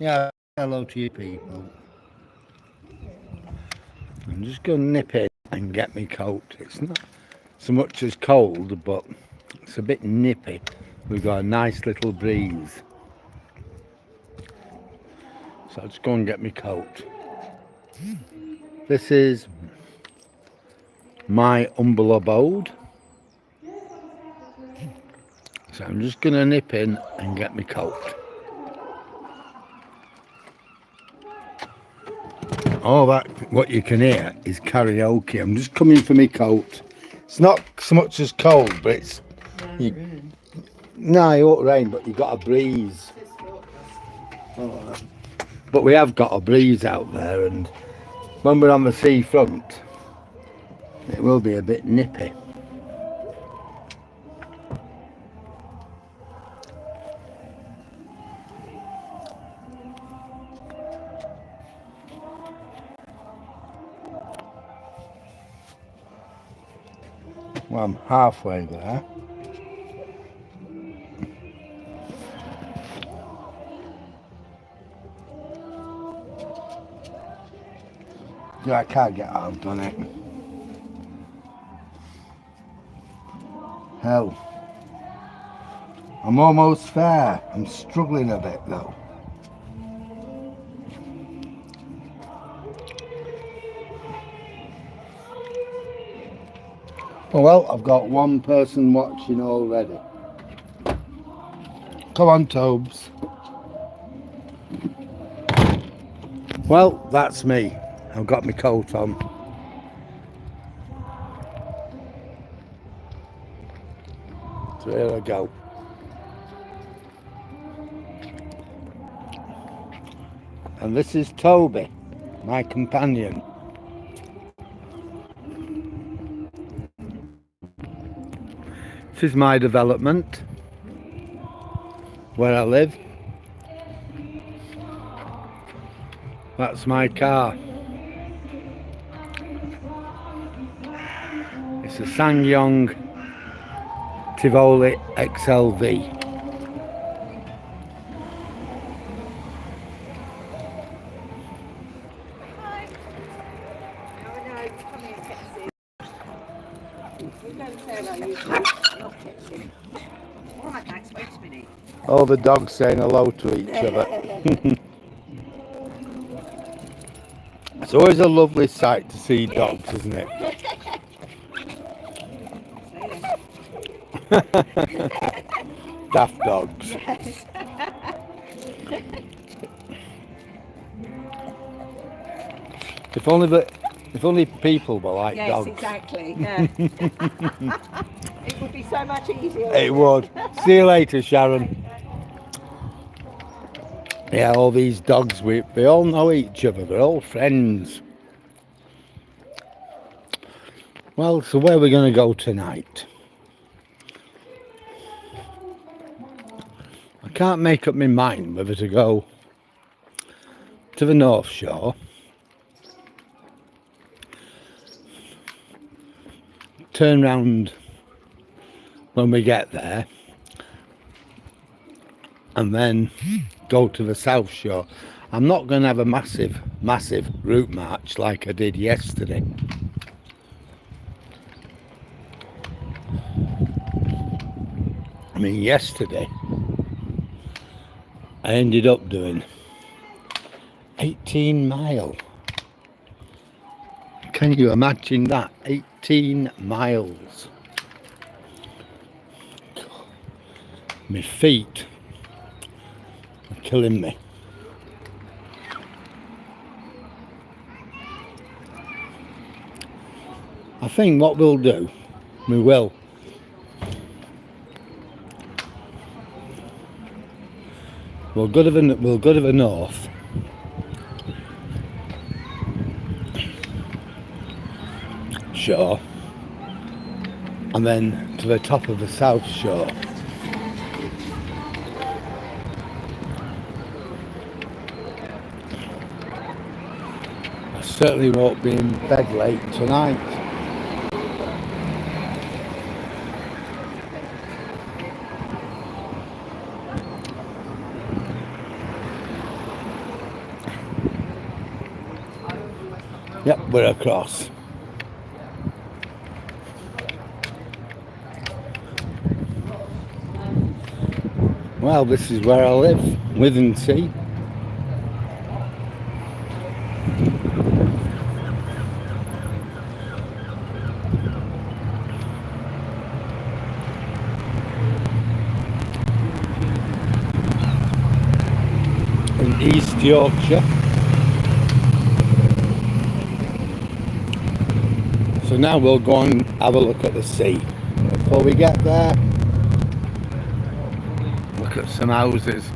Yeah, hello to you people. I'm just going to nip in and get my coat. It's not so much as cold, but it's a bit nippy. We've got a nice little breeze. So I'll just go and get my coat. This is my humble abode. So I'm just going to nip in and get my coat. All that, what you can hear is karaoke. I'm just coming for my coat. It's not so much as cold, but it's... No, it won't rain, but you got a breeze. Oh, but we have got a breeze out there, and when we're on the seafront, it will be a bit nippy. Well, I'm halfway there. Yeah, I can't get out on it. Hell. I'm almost there. I'm struggling a bit though. Oh, well, I've got one person watching already. Come on, Tobes. Well, that's me. I've got my coat on. So here I go. And this is Toby, my companion. This is my development, where I live. That's my car. It's a SsangYong Tivoli XLV. All the dogs saying hello to each other. It's always a lovely sight to see dogs, isn't it? Daft dogs. If only people were like dogs. Yes, exactly. Yeah. It would be so much easier. It would. See you later, Sharon. Yeah, all these dogs, we all know each other. We're all friends. Well, so where are we going to go tonight? I can't make up my mind whether to go to the North Shore, turn round when we get there, and then go to the South Shore. I'm not going to have a massive route march like I did yesterday. I mean, yesterday I ended up doing 18 mile. Can you imagine that? 18 miles. My feet are killing me. I think what we'll do, we'll go to the North Shore and then to the top of the South Shore. I certainly won't be in bed late tonight. Yep, we're across. Well, this is where I live, Withernsea. In East Yorkshire. So now we'll go and have a look at the sea. Before we get there, look at some houses.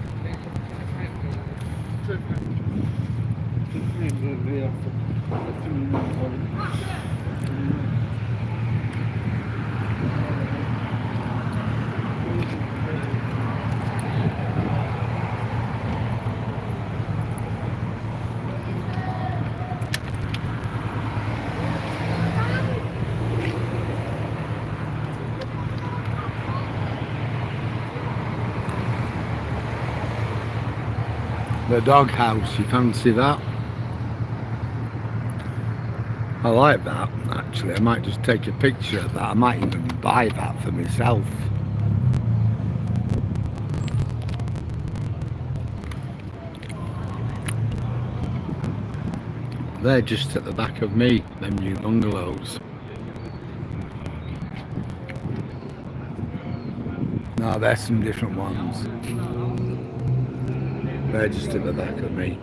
The doghouse, you fancy that? I like that actually. I might just take a picture of that. I might even buy that for myself. They're just at the back of me, them new bungalows. No, there's some different ones. They're just at the back of me.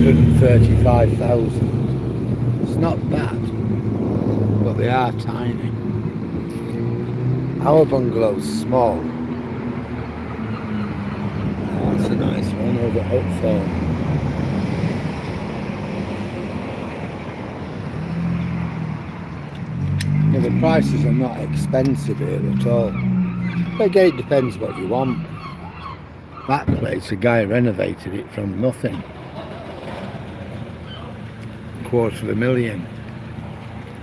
$135,000. It's not bad, but they are tiny. Our bungalow's small. Oh, that's a nice one over at Hopethorne. Yeah, the prices are not expensive here at all. But again, it depends what you want. That place, a guy renovated it from nothing. $250,000.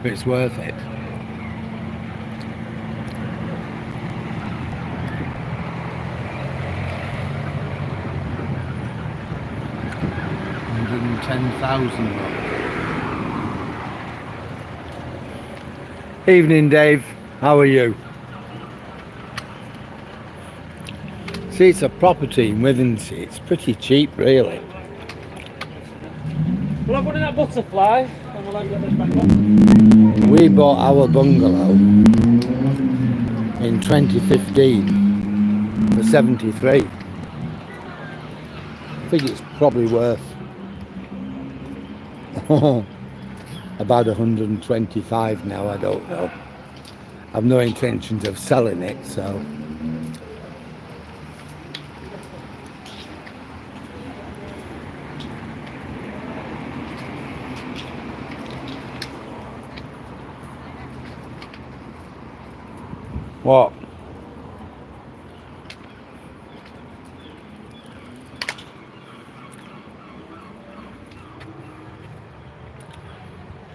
But it's worth it. $110,000. Evening, Dave. How are you? See, it's a property in Withernsea. It's pretty cheap, really. Well, I've got that butterfly, and we'll get this back on. We bought our bungalow in 2015 for 73. I think it's probably worth about 125 now. I don't know. I've no intentions of selling it, so. What?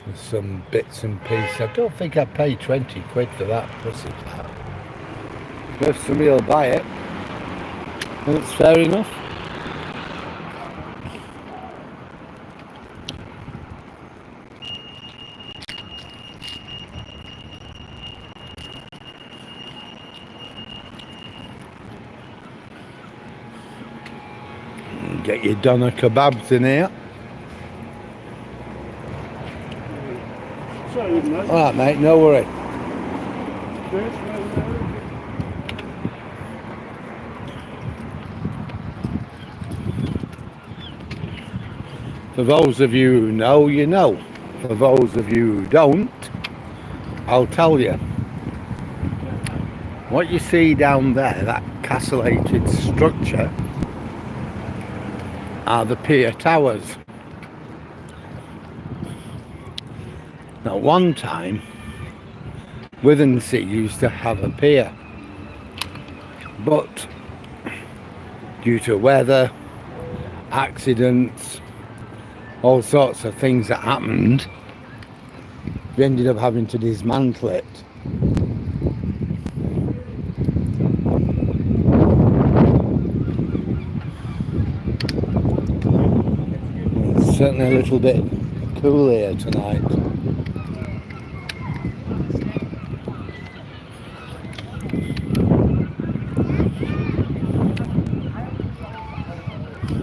There's some bits and pieces. I don't think I paid 20 quid for that pussy cat. If somebody will buy it, that's fair enough. Get your doner kebabs in here. Sorry, mate. Alright, mate, no worry. For those of you who know, you know. For those of you who don't, I'll tell you. What you see down there, that castellated structure, are the pier towers. Now, one time, Withernsea used to have a pier, but due to weather, accidents, all sorts of things that happened, we ended up having to dismantle it. certainly a little bit cool here tonight.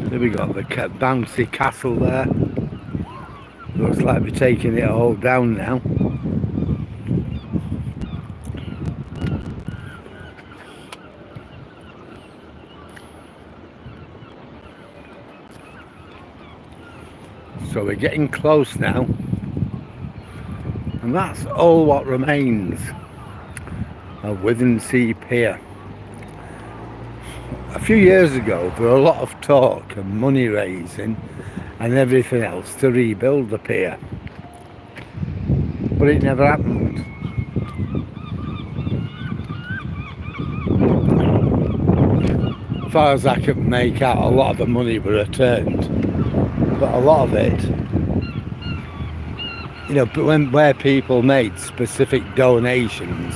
Here we got the bouncy castle there. Looks like we're taking it all down now. So we're getting close now, and that's all what remains of Withernsea Pier. A few years ago there were a lot of talk and money raising and everything else to rebuild the pier, but it never happened. As far as I could make out, a lot of the money were returned, but a lot of it, you know, where people made specific donations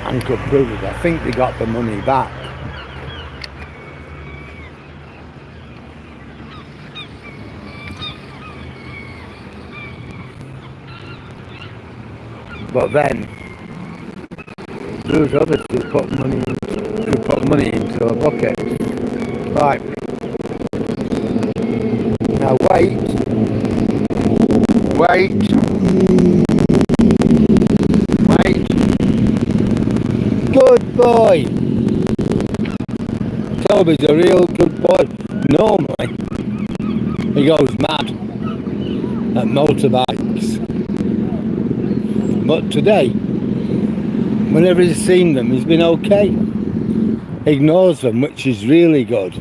and could prove it, I think they got the money back. But then there was others who put money into a bucket. Right. Now wait. Good boy. Toby's a real good boy. Normally he goes mad at motorbikes, but today, whenever he's seen them, he's been okay. Ignores them, which is really good.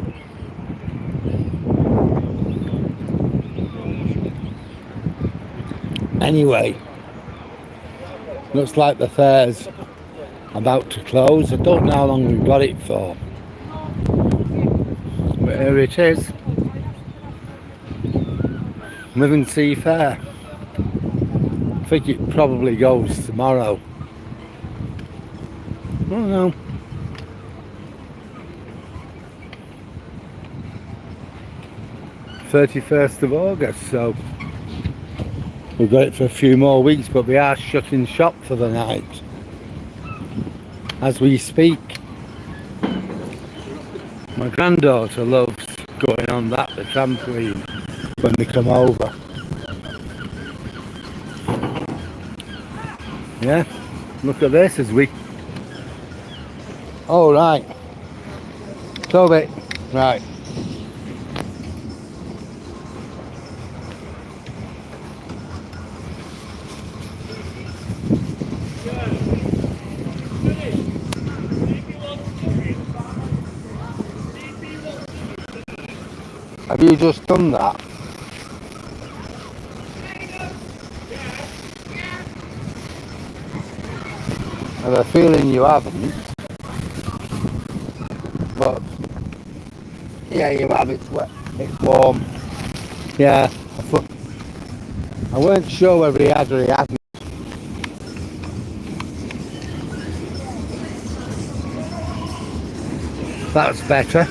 Anyway, looks like the fair's about to close. I don't know how long we've got it for, but here it is, Withernsea Fair. I think it probably goes tomorrow. I don't know. '31st of August, so we've got it for a few more weeks, but we are shutting shop for the night as we speak. My granddaughter loves going on the trampoline when they come over. Yeah, look at this as we... Oh, right. Toby, right. Have you just done that? I have a feeling you haven't, but yeah, you have. It's wet, it's warm. Yeah, I weren't sure whether he had or he hadn't. That's better.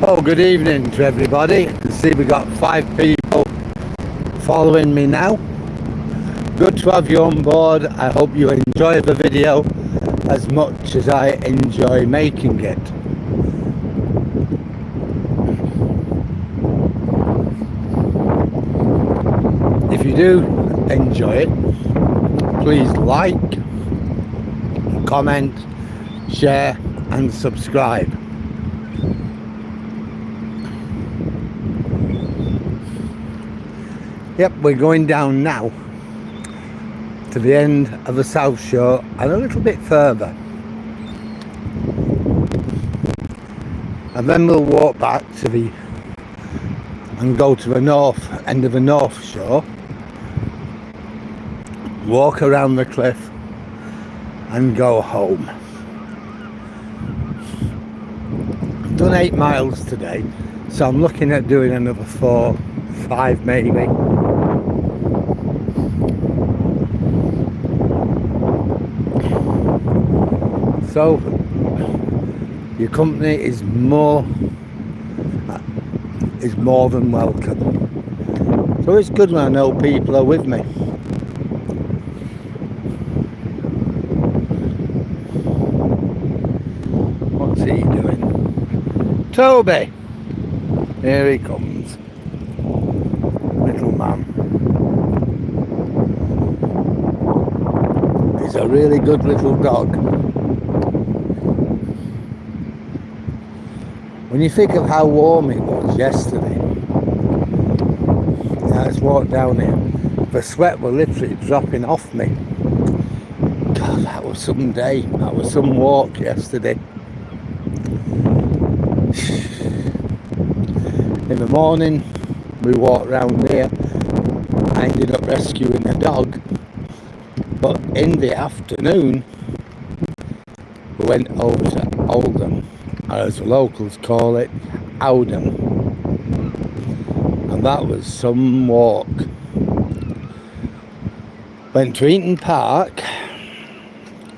Oh, good evening to everybody. I can see we got 5 people following me now. Good to have you on board. I hope you enjoy the video as much as I enjoy making it. If you do enjoy it, please like, comment, share and subscribe. Yep, we're going down now to the end of the South Shore and a little bit further, and then we'll walk back to the and go to the north end of the North Shore, walk around the cliff and go home. I've done 8 miles today, so I'm looking at doing another 4, 5 maybe. So your company is more than welcome. So it's good when I know people are with me. What's he doing? Toby! Here he comes. Little man. He's a really good little dog. When you think of how warm it was yesterday, let's walk down here. The sweat was literally dropping off me. God, that was some day. That was some walk yesterday. In the morning, we walked round here. I ended up rescuing a dog. But in the afternoon, we went over to Oldham, or as the locals call it, Oldham. And that was some walk. Went to Eaton Park,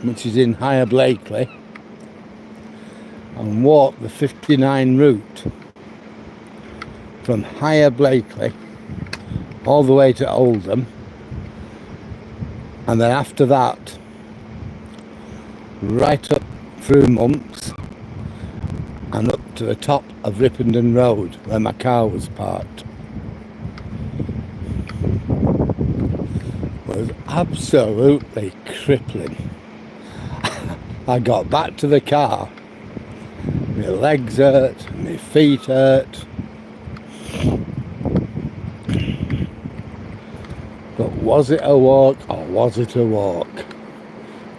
which is in Higher Blakely, and walked the 59 route from Higher Blakely all the way to Oldham, and then after that right up through Monks and up to the top of Ripondon Road where my car was parked. It was absolutely crippling. I got back to the car, my legs hurt, my feet hurt. But was it a walk or was it a walk?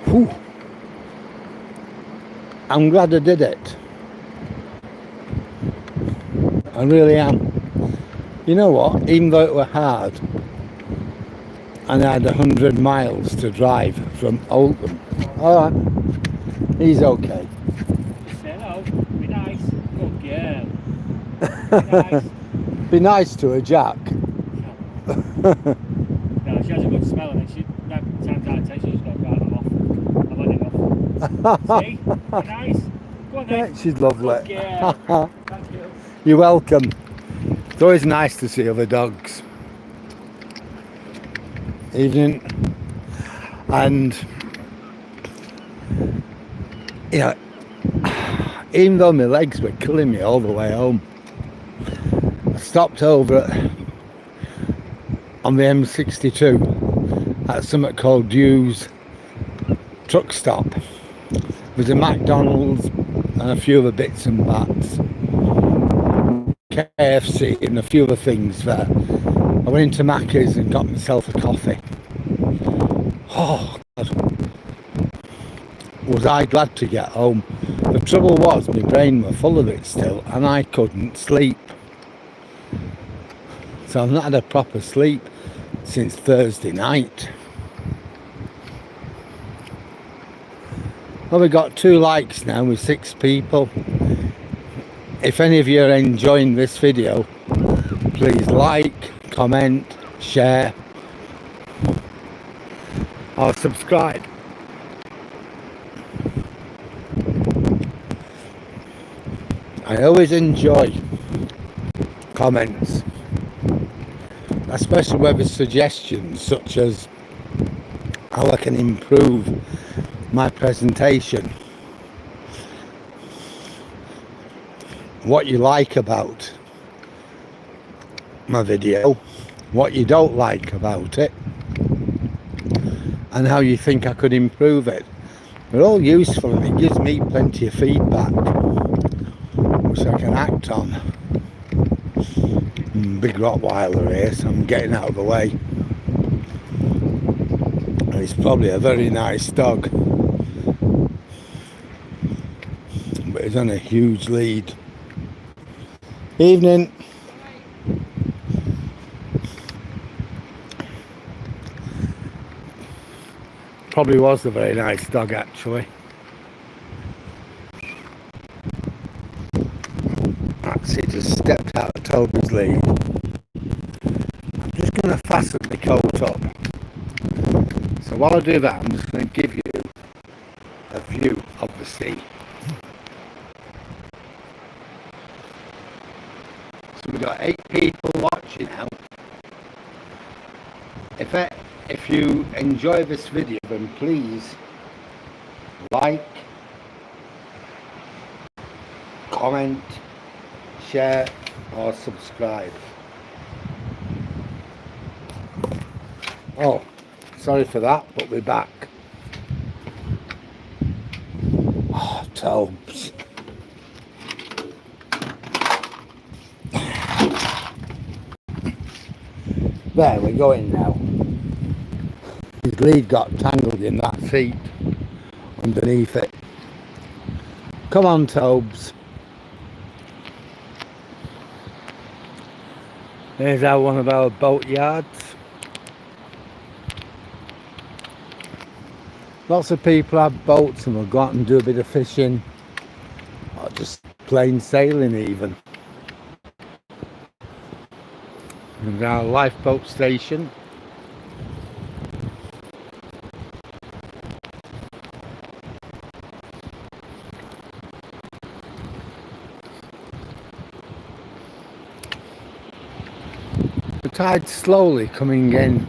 Whew. I'm glad I did it. I really am. You know what? Even though it were hard, and I had 100 miles to drive from Oldham. Alright, he's okay. Just say hello. Be nice. Good girl. Be nice. Be nice to a Jack. No, she has a good smell and she times out of 10 she's got right, I'm off. I've had enough. See? Be nice. Go on then. Yeah, she's lovely. Good girl. Thank you. You're welcome. It's always nice to see other dogs. Evening. And you know, even though my legs were killing me all the way home, I stopped over on the M62 at something called Dew's truck stop. There's a McDonald's and a few other bits and bats, KFC and a few other things there. I went into Macca's and got myself a coffee. Oh God, was I glad to get home. The trouble was my brain was full of it still and I couldn't sleep. So I've not had a proper sleep since Thursday night. Well, we got 2 likes now with 6 people. If any of you are enjoying this video, please like, comment, share or subscribe. I always enjoy comments, especially with suggestions such as how I can improve my presentation, what you like about my video, what you don't like about it, and how you think I could improve it. They're all useful and it gives me plenty of feedback which I can act on. Big Rottweiler here, so I'm getting out of the way. And he's probably a very nice dog, but he's on a huge lead. Evening. probably was a very nice dog actually. That's it, just stepped out of Toby's lead. I'm just going to fasten the coat up. So while I do that, I'm just going to give you a view of the sea. So we've got 8 people watching now. If you enjoy this video, then please like, comment, share or subscribe. Oh, sorry for that, but we're back. Oh, Tobes. There, we're going now. His lead got tangled in that seat underneath it. Come on, Tobes. There's one of our boat yards. Lots of people have boats and will go out and do a bit of fishing or just plain sailing even. And our lifeboat station. The tide's slowly coming in.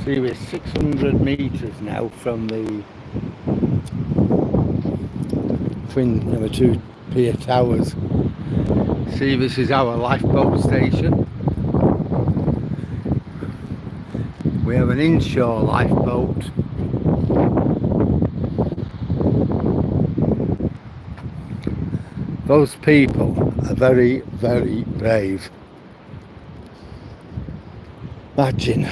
See, we're 600 metres now from the the 2 pier towers. See, this is our lifeboat station. We have an inshore lifeboat. Those people are very, very brave. Imagine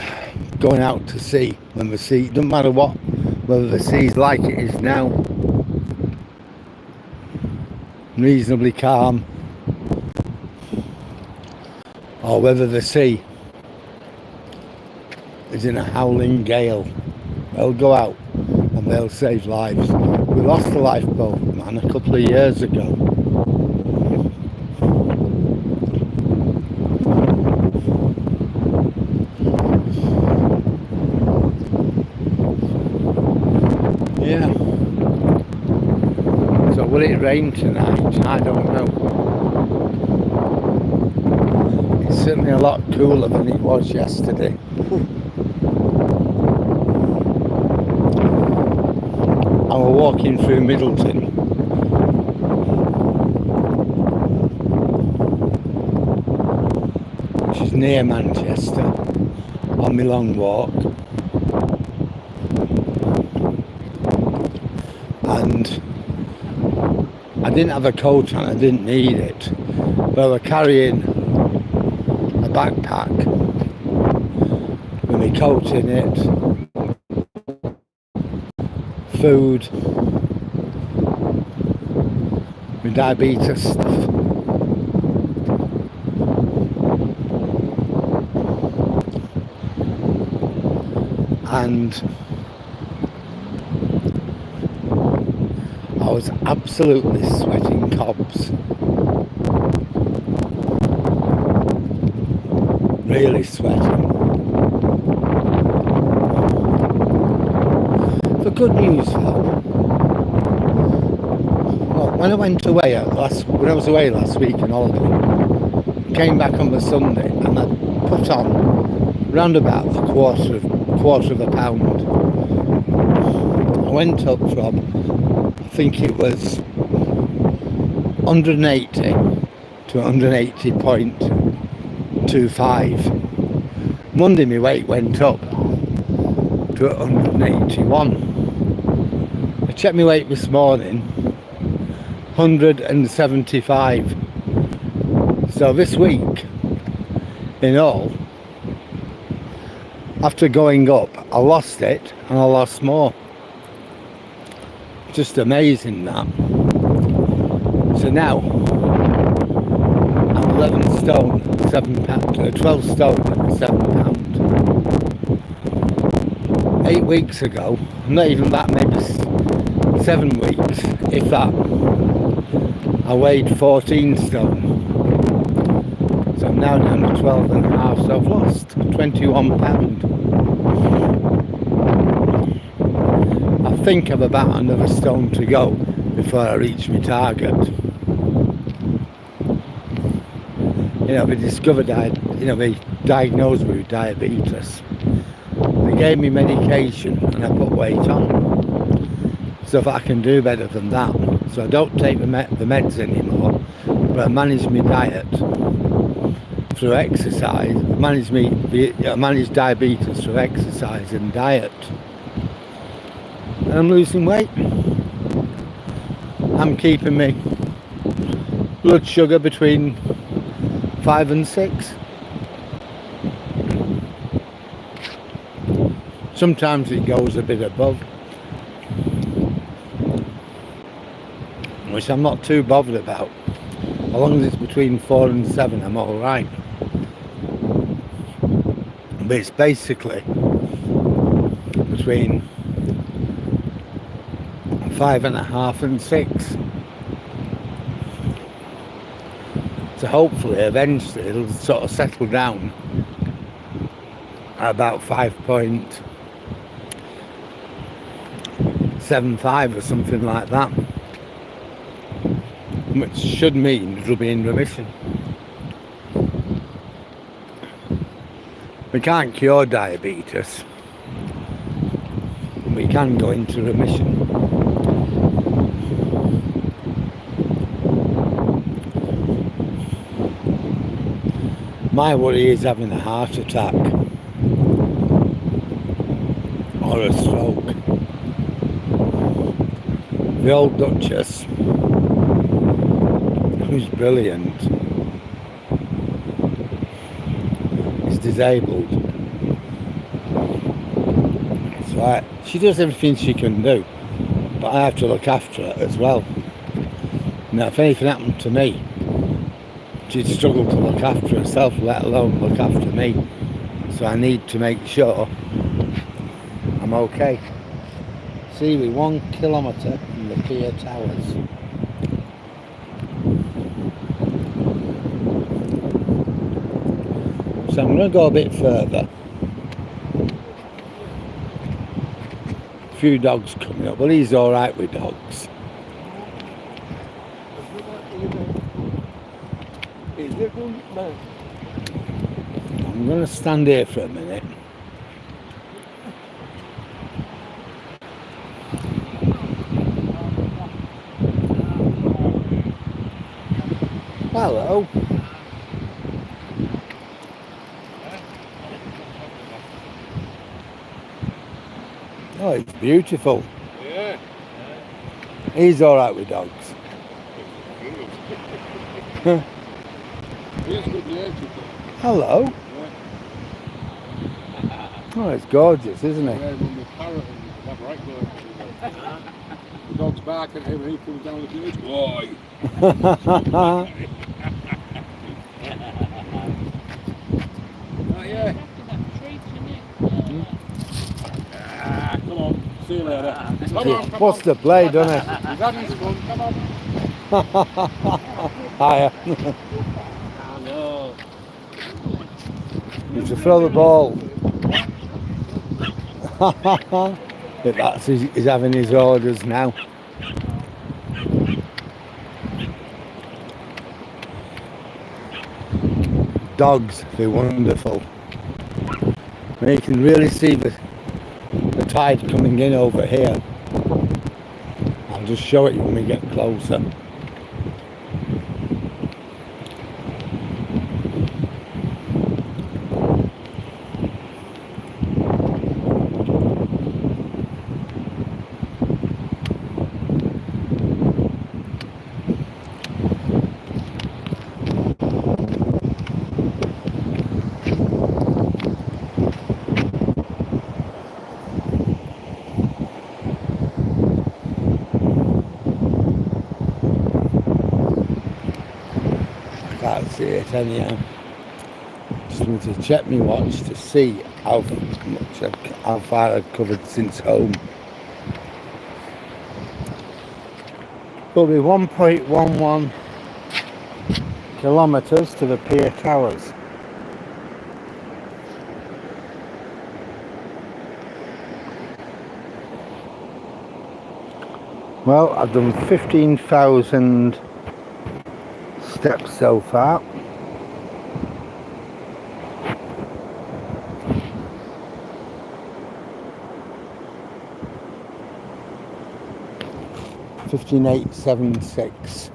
going out to sea when the sea, doesn't matter what, whether the sea's like it is now, reasonably calm, or whether the sea is in a howling gale. They'll go out and they'll save lives. We lost a lifeboat man a couple of years ago. Yeah. So will it rain tonight? I don't know. It's certainly a lot cooler than it was yesterday. I was walking through Middleton. Which is near Manchester, on my long walk. And I didn't have a coat on, I didn't need it, but I was carrying a backpack with my coat in it, food, my diabetes stuff. And I was absolutely sweating cobs. Really sweating. The good news though, well, when I went away when I was away last week on holiday, came back on the Sunday and I put on round about a quarter of a pound. I went up from, I think it was 180 to 180.25. Monday my weight went up to 181. I checked my weight this morning, 175. So this week, in all, after going up, I lost it and I lost more. Just amazing that. So now, I'm 11 stone, 7 pound, 12 stone, 7 pound. 8 weeks ago, not even that, maybe 7 weeks, if that, I weighed 14 stone. So I'm now down to 12 and a half, so I've lost 21 pound. I think I've about another stone to go before I reach my target. You know, they discovered they diagnosed me with diabetes. They gave me medication and I put weight on. So if I can do better than that. So I don't take the meds anymore, but I manage my diet through exercise. I manage diabetes through exercise and diet. And I'm losing weight. I'm keeping my blood sugar between 5 and 6. Sometimes it goes a bit above, which I'm not too bothered about. As long as it's between 4 and 7, I'm alright. But it's basically between 5.5 and 6. So hopefully eventually it'll sort of settle down at about 5.75 or something like that, which should mean it'll be in remission. We can't cure diabetes, we can go into remission. My worry is having a heart attack or a stroke. The old Duchess, who's brilliant, is disabled. So she does everything she can do, but I have to look after her as well. Now if anything happened to me, she'd struggle to look after herself, let alone look after me. So I need to make sure I'm okay. See, we're 1 kilometre from the pier towers. So I'm going to go a bit further. A few dogs coming up. Well, he's alright with dogs. I'm going to stand here for a minute. Hello. Oh, it's beautiful. Yeah. He's alright with dogs. Hello. Oh, it's gorgeous, isn't it? The dog's barking at him and he comes down the beach. Boy! Yeah. Come on, see you later. Come on, What's the play, doesn't it? He's having his fun, come on. Hiya. Hello. Need to throw the ball. That's he's having his orders now. Dogs, they're wonderful. And you can really see the tide coming in over here. I'll just show it you when we get closer. can't see it anyhow. Just need to check my watch to see how far I've covered since home. Will be 1.11 kilometres to the pier towers. Well, I've done 15,000 steps so far. $15,876.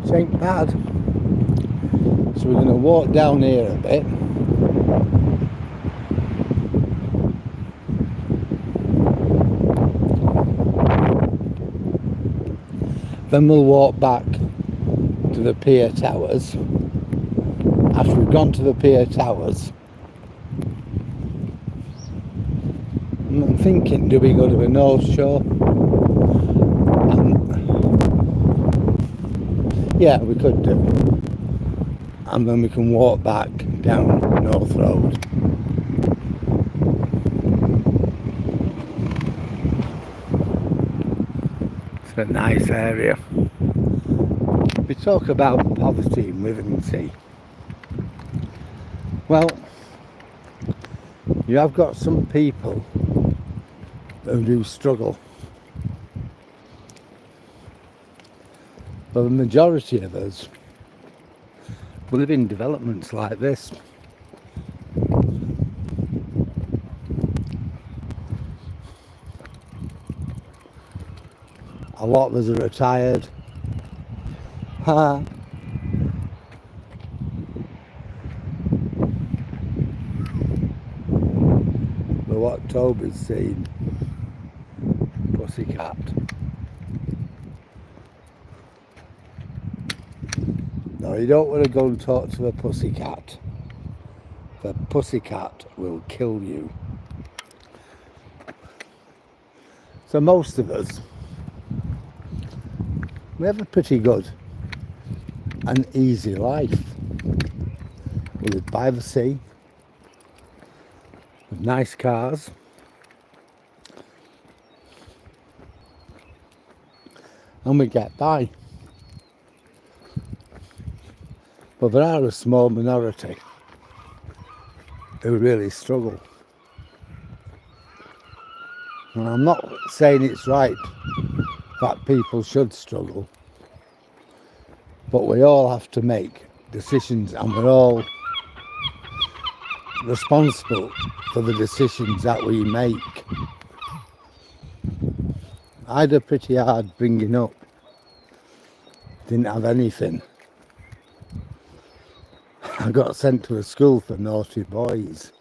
Which ain't bad. So we're going to walk down here a bit. Then we'll walk back to the pier towers. After we've gone to the pier towers, I'm thinking, do we go to the North Shore? Yeah, we could do. And then we can walk back down North Road. It's a nice area. We talk about poverty in Withernsea. Well, you have got some people who do struggle. But the majority of us, we live in developments like this. A lot of us are retired. But what Toby's seen, pussycat. No, you don't want to go and talk to the pussycat. The pussycat will kill you. So most of us, we have a pretty good and easy life. We live by the sea, with nice cars, and we get by. But there are a small minority who really struggle. And I'm not saying it's right that people should struggle, but we all have to make decisions, and we're all responsible for the decisions that we make. I had a pretty hard bringing up. Didn't have anything. I got sent to a school for naughty boys.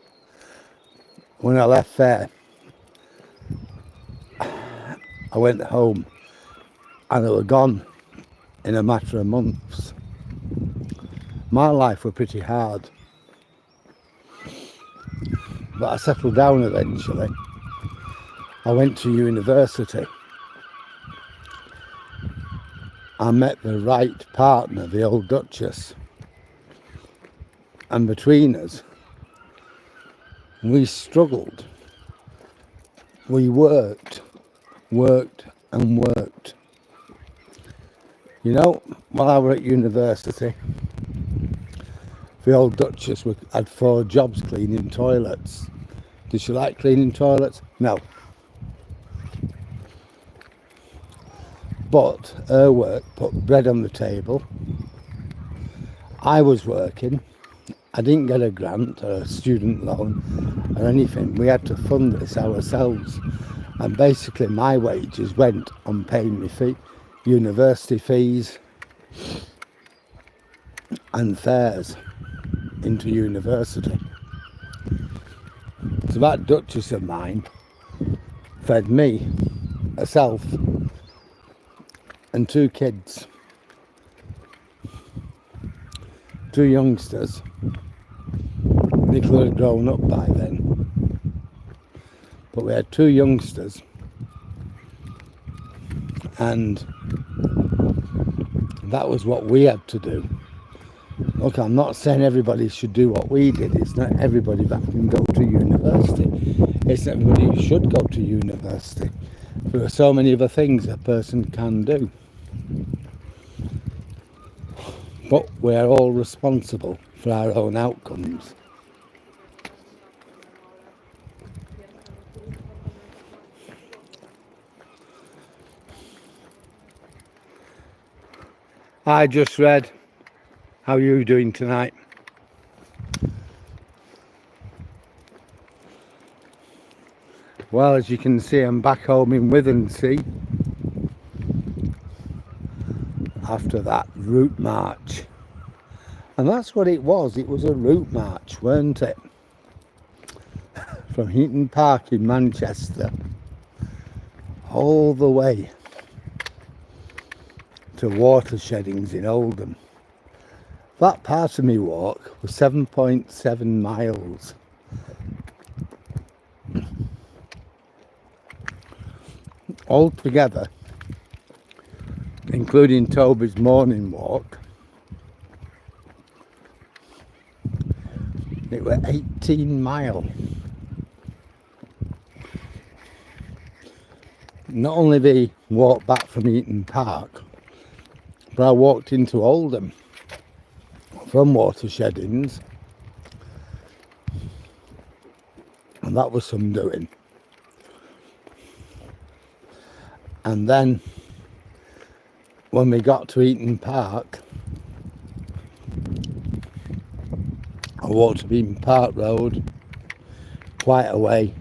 When I left there, I went home and they were gone in a matter of months. My life was pretty hard, but I settled down eventually. I went to university. I met the right partner, the old Duchess. And between us, we struggled. We worked and worked. You know, while I was at university, the old Duchess had 4 jobs cleaning toilets. Did she like cleaning toilets? No. But her work put bread on the table. I was working. I didn't get a grant or a student loan or anything. We had to fund this ourselves. And basically my wages went on paying me university fees and fares into university. So that Duchess of mine fed me, herself, and 2 kids. 2 youngsters. Nicola had grown up by then. But we had 2 youngsters. And That was what we had to do. Look, I'm not saying everybody should do what we did. It's not everybody that can go to university. It's not everybody who should go to university. There are so many other things a person can do. But we're all responsible for our own outcomes. I just read, how are you doing tonight? Well, as you can see, I'm back home in Withernsea after that route march. And that's what it was a route march, weren't it? From Heaton Park in Manchester all the way to watersheddings in Oldham. That part of me walk was 7.7 miles. Altogether, including Toby's morning walk, it was 18 mile. Not only did I walk back from Heaton Park, but I walked into Oldham from watersheddings, and that was some doing. And then when we got to Heaton Park, I walked up Heaton Park Road quite a way,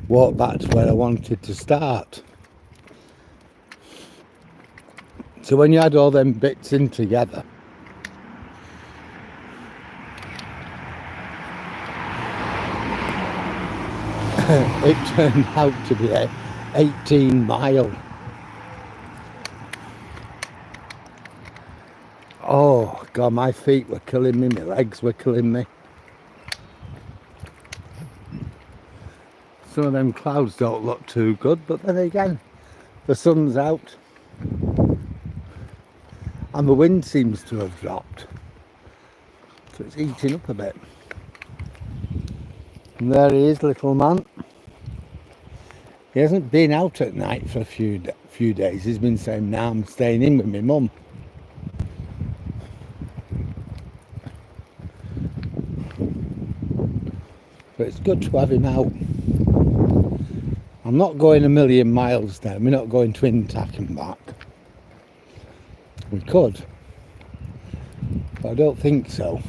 walked back to where I wanted to start. So when you add all them bits in together, it turned out to be 18 mile. Oh God, my feet were killing me, my legs were killing me. Some of them clouds don't look too good, but then again, the sun's out and the wind seems to have dropped, so it's heating up a bit. And there he is, little man. He hasn't been out at night for a few days. He's been saying, "Nah, I'm staying in with my mum." But it's good to have him out. I'm not going a million miles now. We're not going Twin Tack and back. We could, but I don't think so.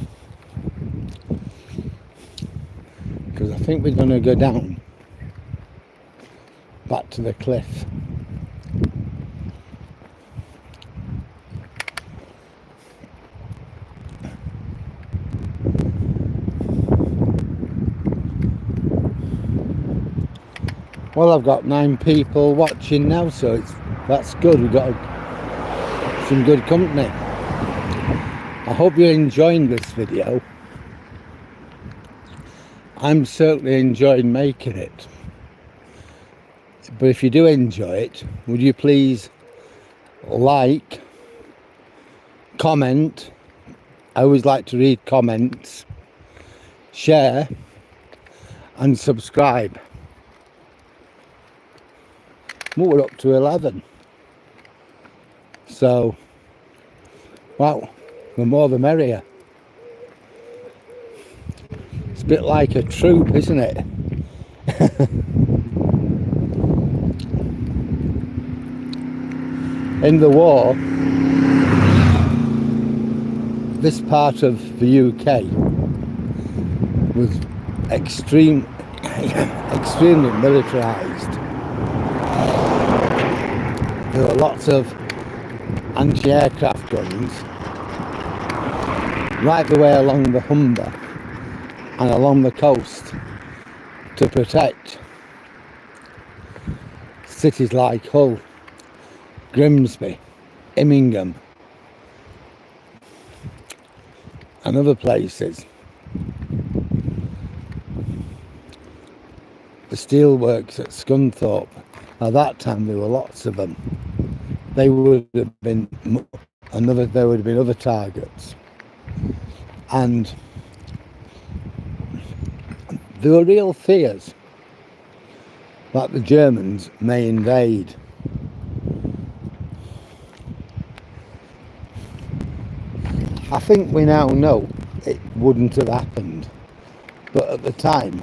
Because I think we're going to go down back to the cliff. Well, I've got 9 people watching now, so that's good. We've got some good company. I hope you're enjoying this video. I'm certainly enjoying making it. But if you do enjoy it, would you please like, comment, I always like to read comments, share and subscribe. Well, we're up to 11. So, wow, the more the merrier. It's a bit like a troop, isn't it? In the war, this part of the UK was extremely militarised. There were lots of anti-aircraft guns right the way along the Humber and along the coast to protect cities like Hull, Grimsby, Immingham and other places. The steelworks at Scunthorpe, at that time there were lots of them. They would have been there would have been other targets. And there were real fears that the Germans may invade. I think we now know it wouldn't have happened, but at the time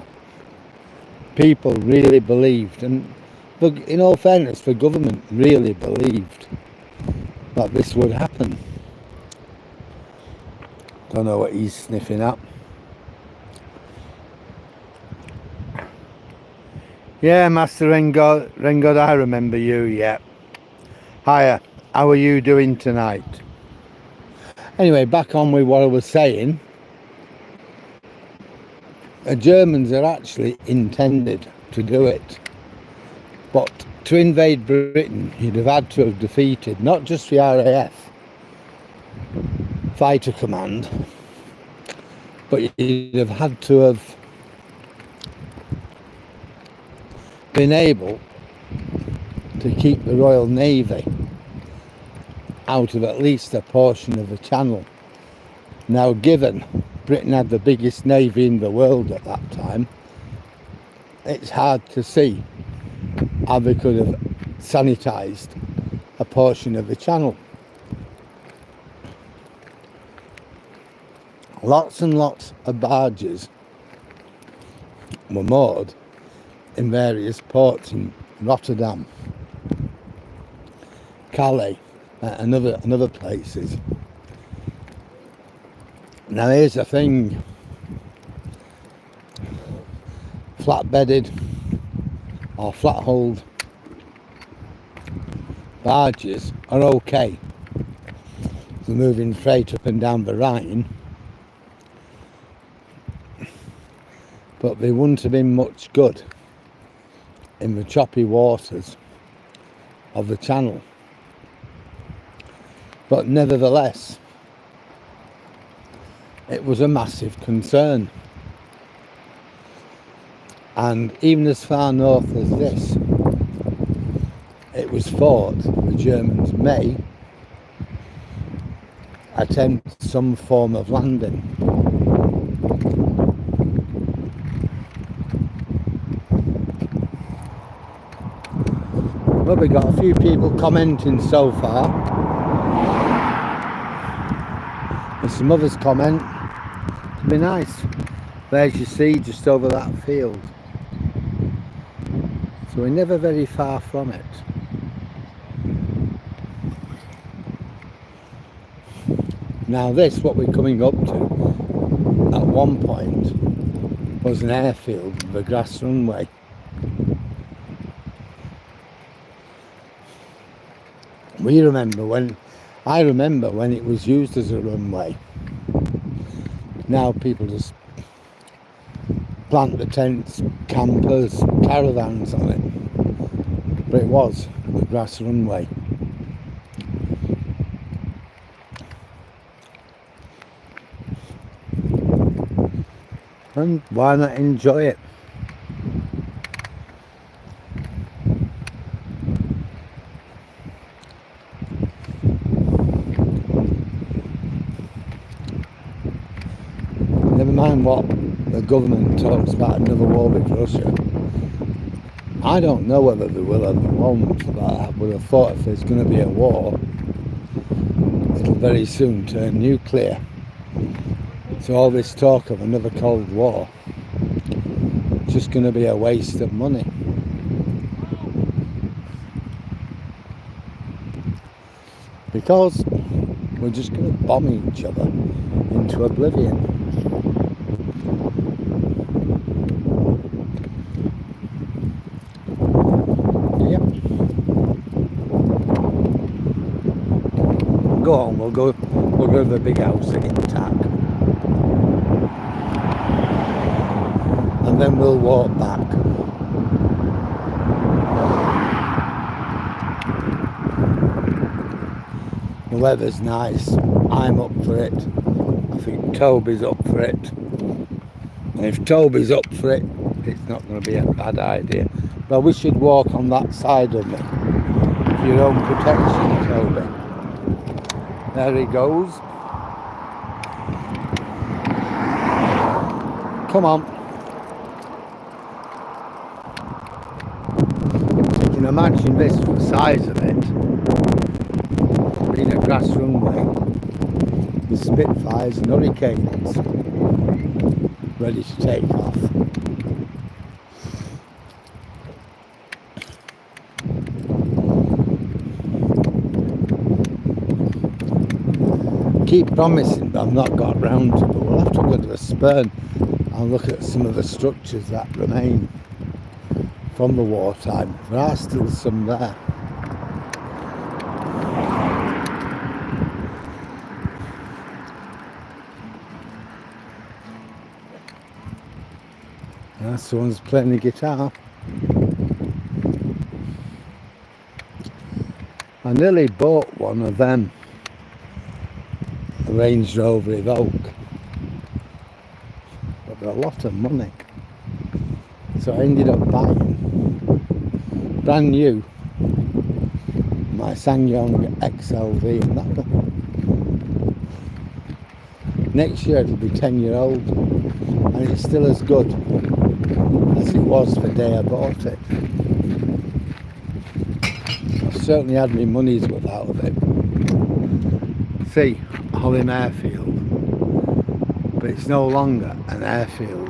people really believed, and in all fairness, the government really believed that this would happen. Don't know what he's sniffing at. Yeah, Master Rengod, I remember you, yeah. Hiya, how are you doing tonight? Anyway, back on with what I was saying. The Germans are actually intended to do it. But to invade Britain, you'd have had to have defeated not just the RAF Fighter Command, but you'd have had to have been able to keep the Royal Navy out of at least a portion of the Channel. Now, given Britain had the biggest navy in the world at that time, it's hard to see how they could have sanitised a portion of the Channel. Lots and lots of barges were moored in various ports in Rotterdam, Calais, and other places. Now here's the thing, flat-bedded or flat-hulled barges are okay for moving freight up and down the Rhine, but they wouldn't have been much good in the choppy waters of the Channel. But nevertheless, it was a massive concern. And even as far north as this, it was thought the Germans may attempt some form of landing. Well, we got a few people commenting so far, and some others comment. It'd be nice. There's your sea just over that field. So we're never very far from it. Now this, what we're coming up to, at one point, was an airfield with a grass runway. I remember when it was used as a runway. Now people just plant the tents, campers, caravans on it. But it was the grass runway. And why not enjoy it? Never mind what the government talks about another war with Russia. I don't know whether there will or there won't, but I would have thought if there's going to be a war, it'll very soon turn nuclear. So all this talk of another Cold War, it's just going to be a waste of money. Because we're just going to bomb each other into oblivion. Yep. Go on, we'll go to the big house in Tack. And then we'll walk back. The weather's nice. I'm up for it. I think Toby's up for it. And if Toby's up for it, it's not going to be a bad idea. But we should walk on that side of me for your own protection, Toby. There he goes. Come on. You can imagine this, the size of it. Being a grass runway with Spitfires and Hurricanes ready to take off. Keep promising, but I've not got round to it. But we'll have to go to the Spurn and look at some of the structures that remain from the wartime. There are still some there. Someone's playing the guitar. I nearly bought one of them, a Range Rover Evoque, but they're a lot of money. So I ended up buying brand new my SsangYong XLV, and that next year it'll be 10-year-old, and it's still as good as it was the day I bought it. I've certainly had my money's worth out of it. See, Hollym airfield, but it's no longer an airfield.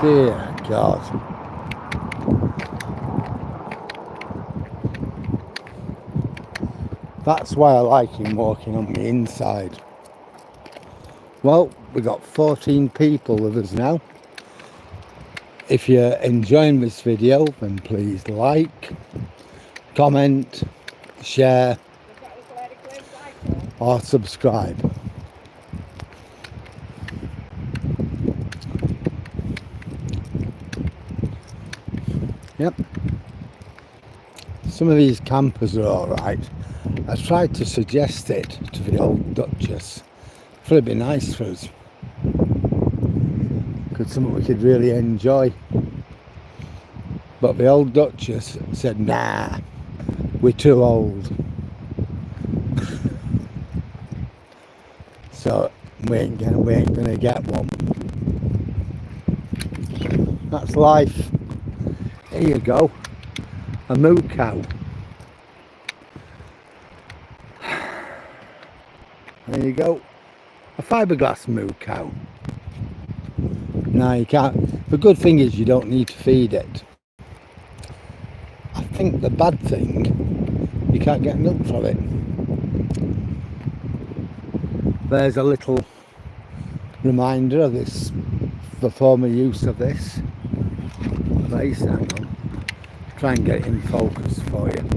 Dear God. That's why I like him walking on the inside. Well, we've got 14 people with us now. If you're enjoying this video, then please like, comment, share, or subscribe. Yep. Some of these campers are alright. I tried to suggest it to the old Duchess. It'd be nice for us. Could something we could really enjoy. But the old Duchess said, nah, we're too old. So we ain't gonna get one. That's life. Here you go. A moo cow. There you go. A fiberglass moo cow. No, you can't. The good thing is you don't need to feed it. I think the bad thing, you can't get milk from it. There's a little reminder of this, the former use of this place. Hang on. Try and get it in focus for you.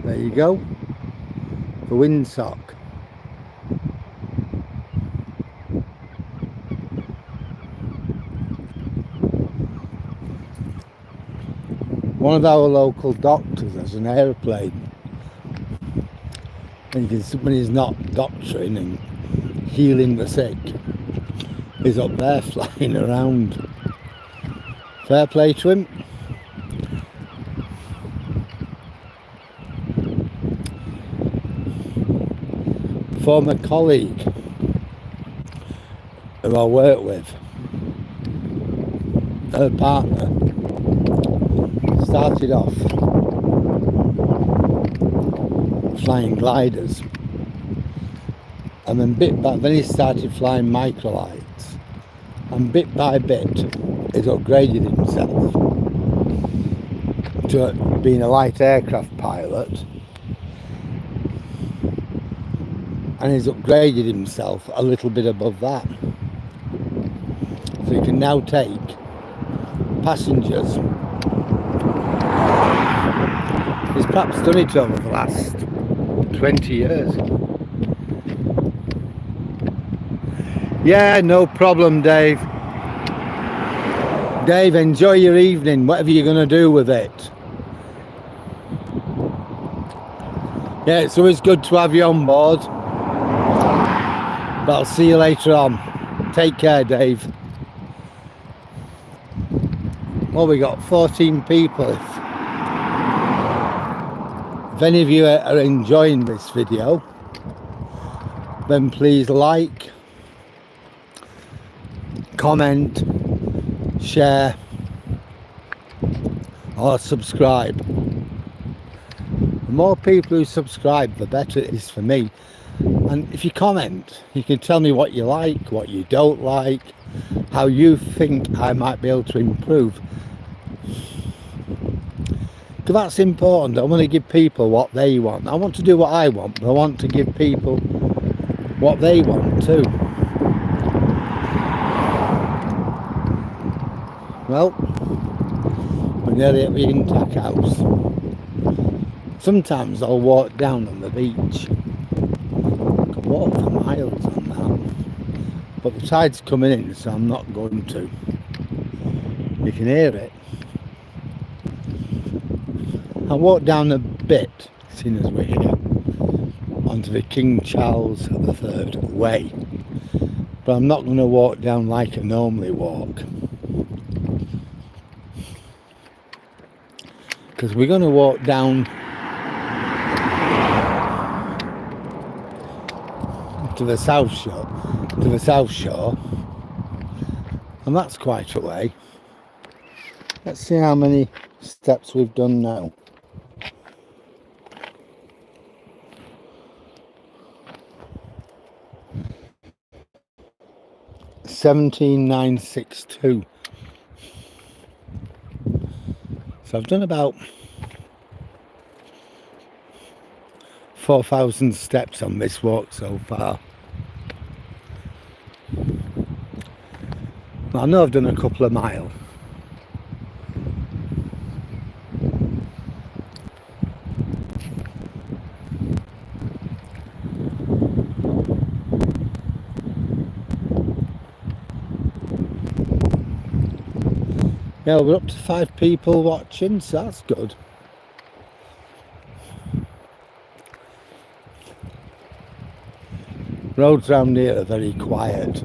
There you go, the windsock. One of our local doctors has an aeroplane, and you can see when he's not doctoring and healing the sick, he's up there flying around. Fair play to him. Former colleague who I work with, her partner started off flying gliders, and then then he started flying microlights, and bit by bit he's upgraded himself to being a light aircraft pilot. And he's upgraded himself a little bit above that. So he can now take passengers. He's perhaps done it over the last 20 years. Yeah, no problem, Dave. Dave, enjoy your evening, whatever you're going to do with it. Yeah, it's always good to have you on board. But I'll see you later on. Take care, Dave. Well, we got 14 people. If any of you are enjoying this video, then please like, comment, share or subscribe. The more people who subscribe, the better it is for me. And if you comment, you can tell me what you like, what you don't like, how you think I might be able to improve. Because that's important. I want to give people what they want. I want to do what I want, but I want to give people what they want too. Well, we're nearly at the Intac house. Sometimes I'll walk down on the beach. I could walk for miles on that. But the tide's coming in, so I'm not going to. You can hear it. I'll walk down a bit, seeing as we're here, onto the King Charles III way. But I'm not going to walk down like I normally walk. Because we're going to walk down to the south shore, and that's quite a way. Let's see how many steps we've done now. 17,962. So I've done about 4,000 steps on this walk so far. Well, I know I've done a couple of miles. Yeah, we're up to 5 people watching, so that's good. Roads around here are very quiet,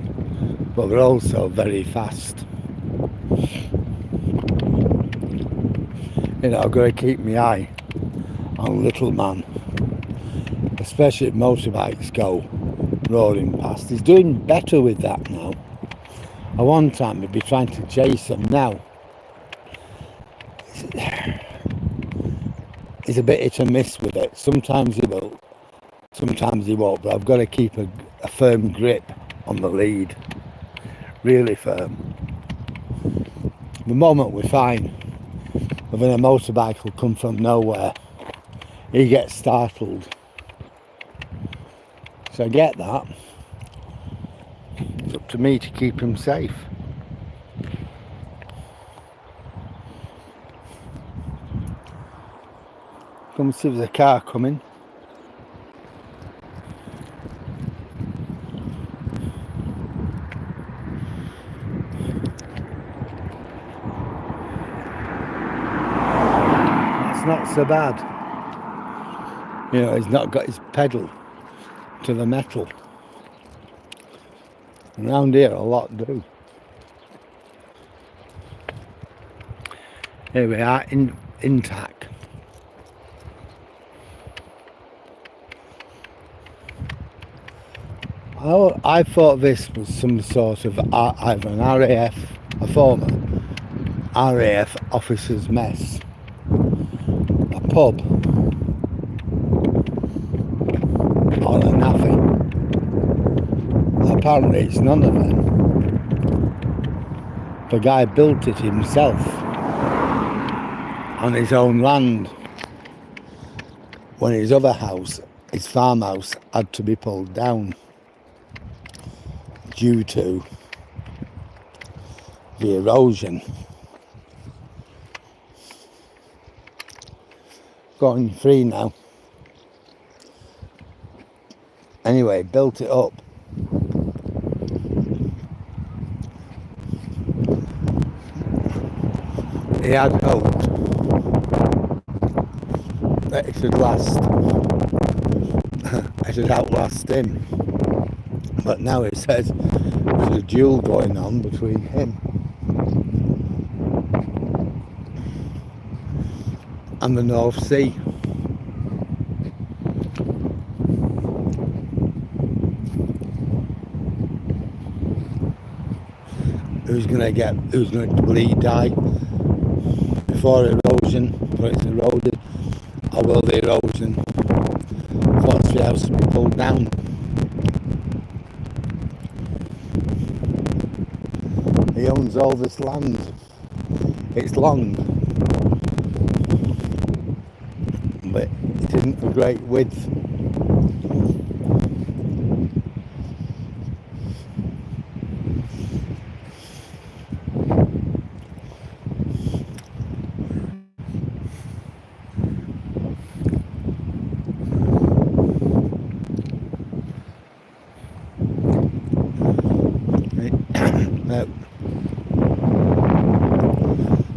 but they're also very fast. You know, I've got to keep my eye on little man, especially if motorbikes go roaring past. He's doing better with that now. At one time he'd be trying to chase them. Now he's a bit hit and miss with it. Sometimes he will, sometimes he won't, but I've got to keep a firm grip on the lead, really firm. The moment we're fine, but then a motorbike will come from nowhere. He gets startled. So I get that. It's up to me to keep him safe. Come see there's a car coming. That's not so bad. You know, he's not got his pedal to the metal. Around here a lot do. Here we are in Intac. I thought this was some sort of either an RAF, a former RAF officer's mess, a pub, or a naffy. Apparently it's none of them. The guy built it himself on his own land when his other house, his farmhouse, had to be pulled down due to the erosion. Going free now. Anyway, built it up. He had hoped that it should last. It should outlast him. But now it says there's a duel going on between him and the North Sea. Who's going to bleed die before erosion, before it's eroded, or will the erosion force the house to be pulled down? He owns all this land. It's long, but it isn't a great width.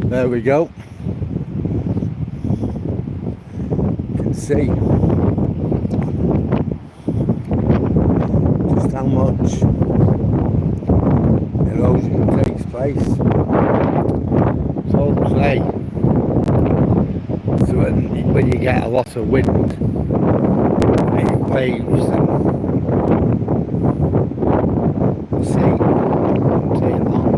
There we go. You can see just how much erosion takes place. It's all clay. So when you get a lot of wind, it waves and see long.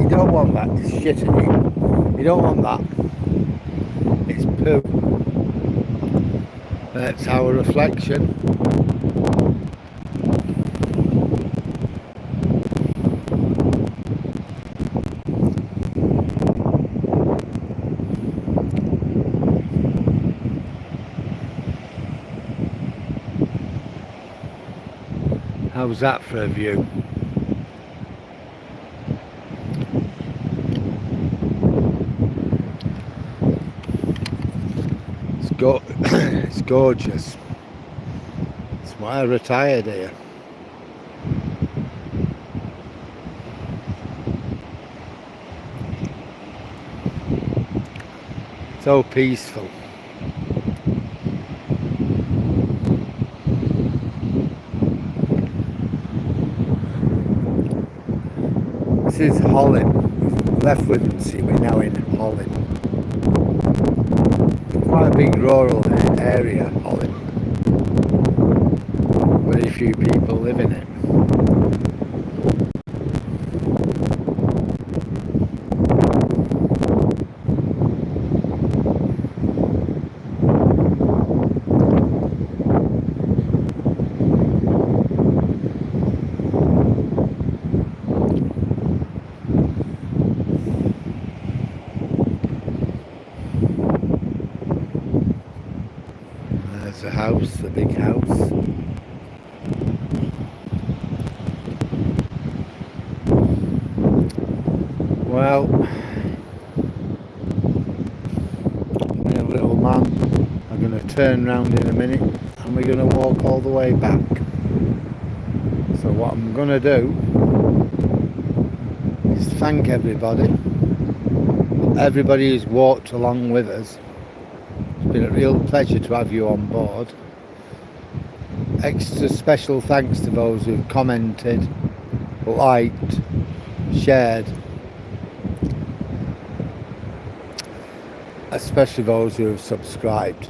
You don't want that, it's shit in you. You don't want that. It's poo. That's our reflection. How's that for a view? It's gorgeous. That's why I retired here. So peaceful. This is Hollym. We've left Withernsea, we're now in Hollym. Quite a big rural area, Hollym. Very few people live in it. The house, the big house. Well, me and little man are going to turn round in a minute and we're going to walk all the way back. So what I'm going to do is thank everybody who's walked along with us. It's been a real pleasure to have you on board. Extra special thanks to those who've commented, liked, shared, especially those who have subscribed.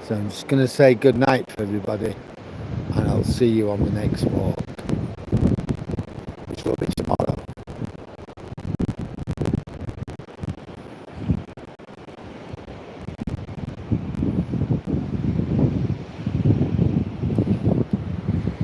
So I'm just going to say good night to everybody and I'll see you on the next walk.